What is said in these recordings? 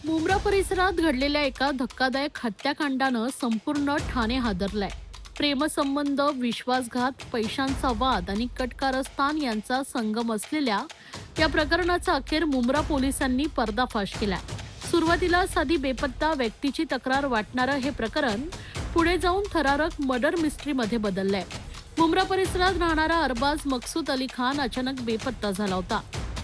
मुंब्रा परिसरात घडलेल्या एका धक्कादायक हत्याकांडानं संपूर्ण ठाणे हादरलंय. प्रेमसंबंध, विश्वासघात, पैशांचा वाद आणि कटकारस्थान यांचा संगम असलेल्या या प्रकरणाचा अखेर मुंब्रा पोलिसांनी पर्दाफाश केलाय. सुरुवातीला साधी बेपत्ता व्यक्तीची तक्रार वाटणारं हे प्रकरण पुढे जाऊन थरारक मर्डर मिस्ट्रीमध्ये बदललंय. मुंब्रा परिसरात राहणारा अरबाज मकसूद अली खान अचानक बेपत्ता झाला होता.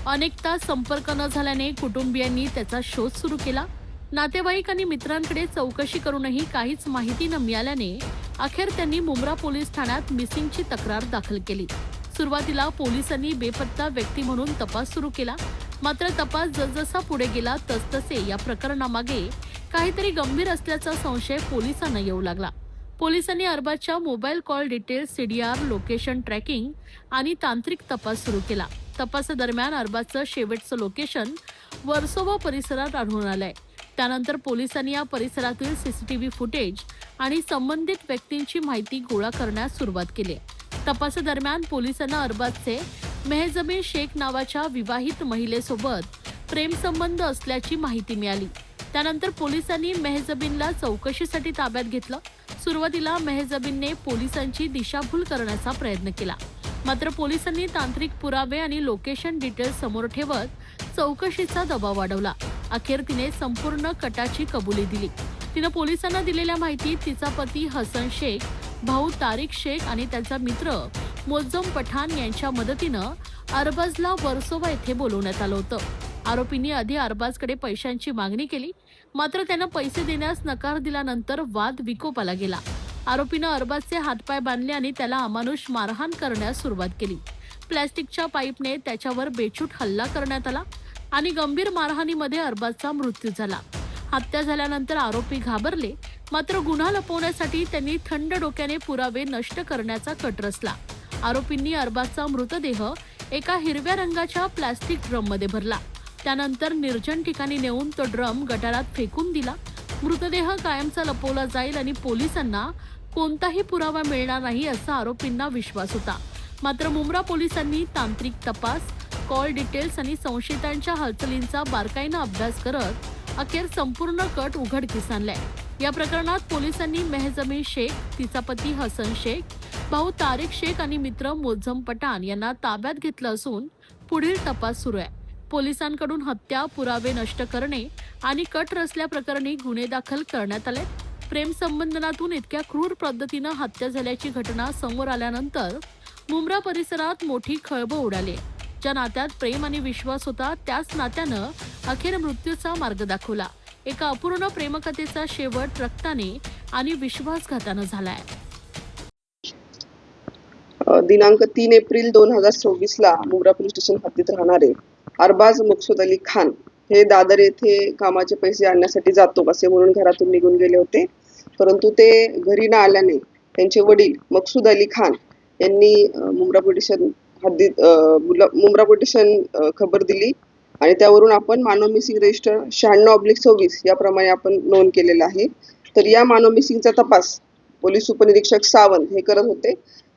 अनेक तास संपर्क न झाल्याने कुटुंबियांनी त्याचा शोध सुरू केला. नातेवाईक आणि मित्रांकडे चौकशी करूनही काहीच माहिती न मिळाल्याने अखेर त्यांनी मुंब्रा पोलीस ठाण्यात मिसिंगची तक्रार दाखल केली. सुरुवातीला पोलिसांनी बेपत्ता व्यक्ती म्हणून तपास सुरू केला. मात्र तपास जसजसा पुढे गेला तसतसे या प्रकरणामागे काहीतरी गंभीर असल्याचा संशय पोलिसांना येऊ लागला. पोलिसांनी अरबाजच्या mobile call details, CDR, location tracking आणि तांत्रिक तपास सुरू केला. तपासादरम्यान अरबाजचं शेवटचं लोकेशन वर्सोवा परिसरात आढळून आलंय. त्यानंतर पोलिसांनी या परिसरातील सीसीटीव्ही फुटेज आणि संबंधित व्यक्तींची माहिती गोळा करण्यास सुरुवात केली. तपासादरम्यान पोलिसांना अरबाजचे मेहजबीन शेख नावाच्या विवाहित महिलेसोबत प्रेमसंबंध असल्याची माहिती मिळाली. त्यानंतर पोलिसांनी मेहजबीनला चौकशीसाठी ताब्यात घेतलं. सुरुवातीला मेहजबीनने पोलिसांची दिशाभूल करण्याचा प्रयत्न केला. मात्र पोलिसांनी तांत्रिक पुरावे आणि लोकेशन डिटेल्स समोर ठेवत चौकशीचा दबाव वाढवला. अखेर तिने संपूर्ण कटाची कबुली दिली. तिनं पोलिसांना दिलेल्या माहितीत तिचा पती हसन शेख, भाऊ तारिक शेख आणि त्याचा मित्र मोज्जम पठाण यांच्या मदतीनं अरबाजला वर्सोवा येथे बोलवण्यात आलं होतं. आरोपींनी आधी अरबाजकडे पैशांची मागणी केली. मात्र त्यानं पैसे देण्यास नकार दिल्यानंतर वाद विकोपाला गेला. आरोपीनं अरबाजचे हातपाय बांधले आणि त्याला अमानुष मारहाण करण्यास सुरुवात केली. प्लॅस्टिकच्या पाईपने त्याच्यावर बेछूट हल्ला करण्यात आला आणि गंभीर मारहाणीमध्ये अरबाजचा मृत्यू झाला. हत्या झाल्यानंतर आरोपी घाबरले. मात्र गुन्हा लपवण्यासाठी त्यांनी थंड डोक्याने पुरावे नष्ट करण्याचा कट रचला. आरोपींनी अरबाजचा मृतदेह एका हिरव्या रंगाच्या प्लॅस्टिक ड्रममध्ये भरला. त्यानंतर निर्जन ठिकाणी नेऊन तो ड्रम गटारात फेकून दिला. मृतदेह कायमचा लपवला जाईल आणि पोलिसांना कोणताही पुरावा मिळणार नाही असा आरोपींना विश्वास होता. मात्र मुंब्रा पोलिसांनी तांत्रिक तपास, कॉल डिटेल्स आणि संशयितांच्या हालचालींचा बारकाईनं अभ्यास करत अखेर संपूर्ण कट उघडकीस आणलाय. या प्रकरणात पोलिसांनी मेहजबीन शेख, तिचा पती हसन शेख, भाऊ तारिक शेख आणि मित्र मोज्जम पठाण यांना ताब्यात घेतलं असून पुढील तपास सुरू आहे. पोलिसांकडून हत्या, पुरावे नष्ट करणे आणि कट रचल्याप्रकरणी गुन्हे दाखल करण्यात आले. प्रेमसंबंधातून इतक्या क्रूर पद्धतीनं हत्या झाल्याची घटना समोर आल्यानंतर मुंब्रा परिसरात मोठी खळबळ उडाली. ज्या नात्यात प्रेम आणि विश्वास होता त्याच नात्यानं अखेर मृत्यूचा मार्ग दाखवला. एका अपूर्ण प्रेमकथेचा शेवट रक्ताने आणि विश्वासघातानं झालाय. दिनांक 3 एप्रिल 2026 ला मुंब्रा पोलीस स्टेशन हद्दीत राहणारे अरबाज मकसूद अली खान हे दादर येथे कामाचे पैसे आणण्यासाठी जातो असे म्हणून घरातून निघून गेले होते. परंतु ते घरी न आल्याने त्यांचे वडील मकसूद अली खान यांनी मुंब्रा पोलीस स्टेशन हद्दीत मुंब्रा पोलीस स्टेशन खबर दिली आणि त्यावरून आपण मानव मिसिंग रजिस्टर 96/26 याप्रमाणे आपण नोंद केलेला आहे. तर या मानव मिसिंगचा तपास पोलीस उपनिरीक्षक सावंत हे करत होते.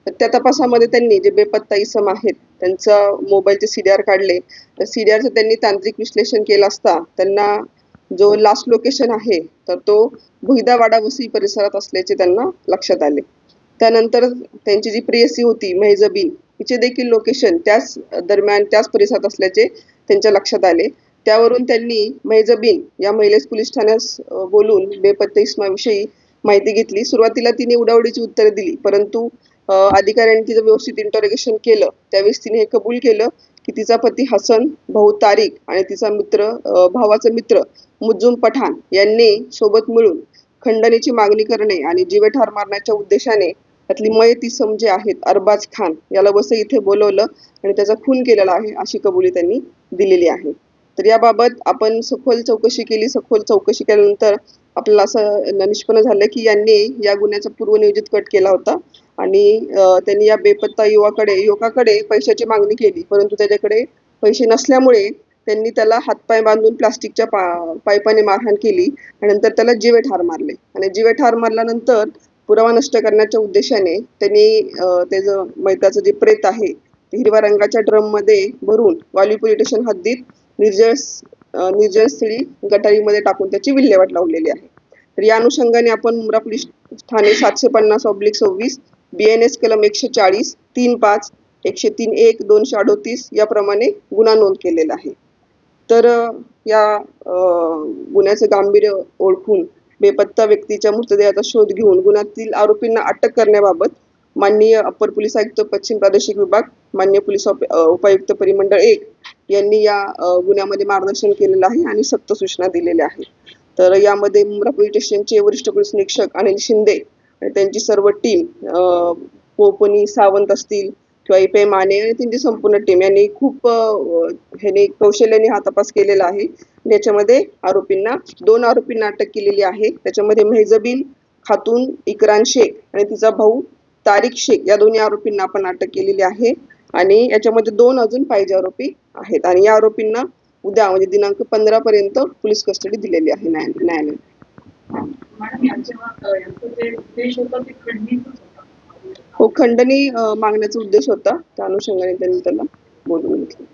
तर त्या तपासामध्ये त्यांनी जे बेपत्ता इसम आहेत त्यांचा मोबाईलचे सीडीआर काढले. तर सीडीआरचं त्यांनी तांत्रिक विश्लेषण केलं असता त्यांना जो लास्ट लोकेशन आहे तर तो भुईदावाडा वसई परिसरात असल्याचे त्यांना लक्षात आले. त्यानंतर त्यांची जी प्रेयसी होती मेहजबीन हिचे देखील लोकेशन त्याच दरम्यान त्याच परिसरात असल्याचे त्यांच्या लक्षात आले. त्यावरून त्यांनी मेहजबीन या महिलेस पोलीस ठाण्यास बोलून बेपत्ता इसमाविषयी माहिती घेतली. सुरुवातीला तिने उडावडीची उत्तरे दिली, परंतु अधिकाऱ्यांनी तिचं व्यवस्थित इंटरोगेशन केलं. त्यावेळेस तिने हे कबूल केलं की तिचा पती हसन, भाऊ तारिक आणि तिचा मित्र भावाचा मित्र मुज्जम पठाण यांनी सोबत मिळून खंडणीची मागणी करणे आणि जीवेठार मारण्याच्या उद्देशाने त्यातली मयत इसम जे आहेत अरबाज खान याला वसई इथे बोलवलं आणि त्याचा खून केलेला आहे अशी कबुली त्यांनी दिलेली आहे. तर याबाबत आपण सखोल चौकशी केली. सखोल चौकशी केल्यानंतर आपल्याला असं निष्पन्न झालं की यांनी या गुन्ह्याचा पूर्वनियोजित कट केला होता आणि त्यांनी या बेपत्ता युवकाकडे पैशाची मागणी केली, परंतु त्याच्याकडे पैसे नसल्यामुळे त्यांनी त्याला हातपाय बांधून प्लास्टिकच्या पाईपाने मारहाण केली आणि नंतर त्याला जीवेठार मारले. आणि जीवेठार मारल्यानंतर पुरावा नष्ट करण्याच्या उद्देशाने त्यांनी त्याचं मैताचं जे प्रेत आहे ते हिरव्या रंगाच्या ड्रममध्ये भरून वाली पोलीस स्टेशन हद्दीत निर्जनस्थळी गटारीमध्ये टाकून त्याची विल्हेवाट लावलेली आहे. तर या अनुषंगाने आपण मुंब्रा पोलीस ठाणे 750/26 BNS कलम 140, 3(5), 103(1), 238 याप्रमाणे गुन्हा नोंद केलेला आहे. तर या गुन्ह्याचे गांभीर्य ओळखून बेपत्ता व्यक्तीच्या मृतदेहाचा शोध घेऊन गुन्ह्यातील आरोपींना अटक करण्याबाबत माननीय अप्पर पोलीस आयुक्त पश्चिम प्रादेशिक विभाग, माननीय पोलीस उपायुक्त परिमंडळ 1 यांनी या गुन्ह्यामध्ये मार्गदर्शन केलेलं आहे आणि सक्त सूचना दिलेल्या आहेत. तर यामध्ये मुंब्रा पोलीस स्टेशनचे वरिष्ठ पोलीस निरीक्षक अनिल शिंदे आणि त्यांची सर्व टीम, पोपनी सावंत असतील किंवा इपे माने आणि त्यांची संपूर्ण टीम यांनी खूप ह्याने कौशल्याने हा तपास केलेला आहे. याच्यामध्ये 2 आरोपींना अटक केलेली आहे. त्याच्यामध्ये मेहजबीन खातून इकरान शेख आणि तिचा भाऊ तारिक शेख या दोन्ही आरोपींना आपण अटक केलेली आहे आणि याच्यामध्ये 2 अजून पाहिजे आरोपी आहेत आणि या आरोपींना उद्या म्हणजे दिनांक 15 पर्यंत पोलीस कस्टडी दिलेली आहे न्यायालयाने. हो, खंडणी मागण्याचा उद्देश होता. त्या अनुषंगाने त्यांनी त्याला बोलवून घेतलं.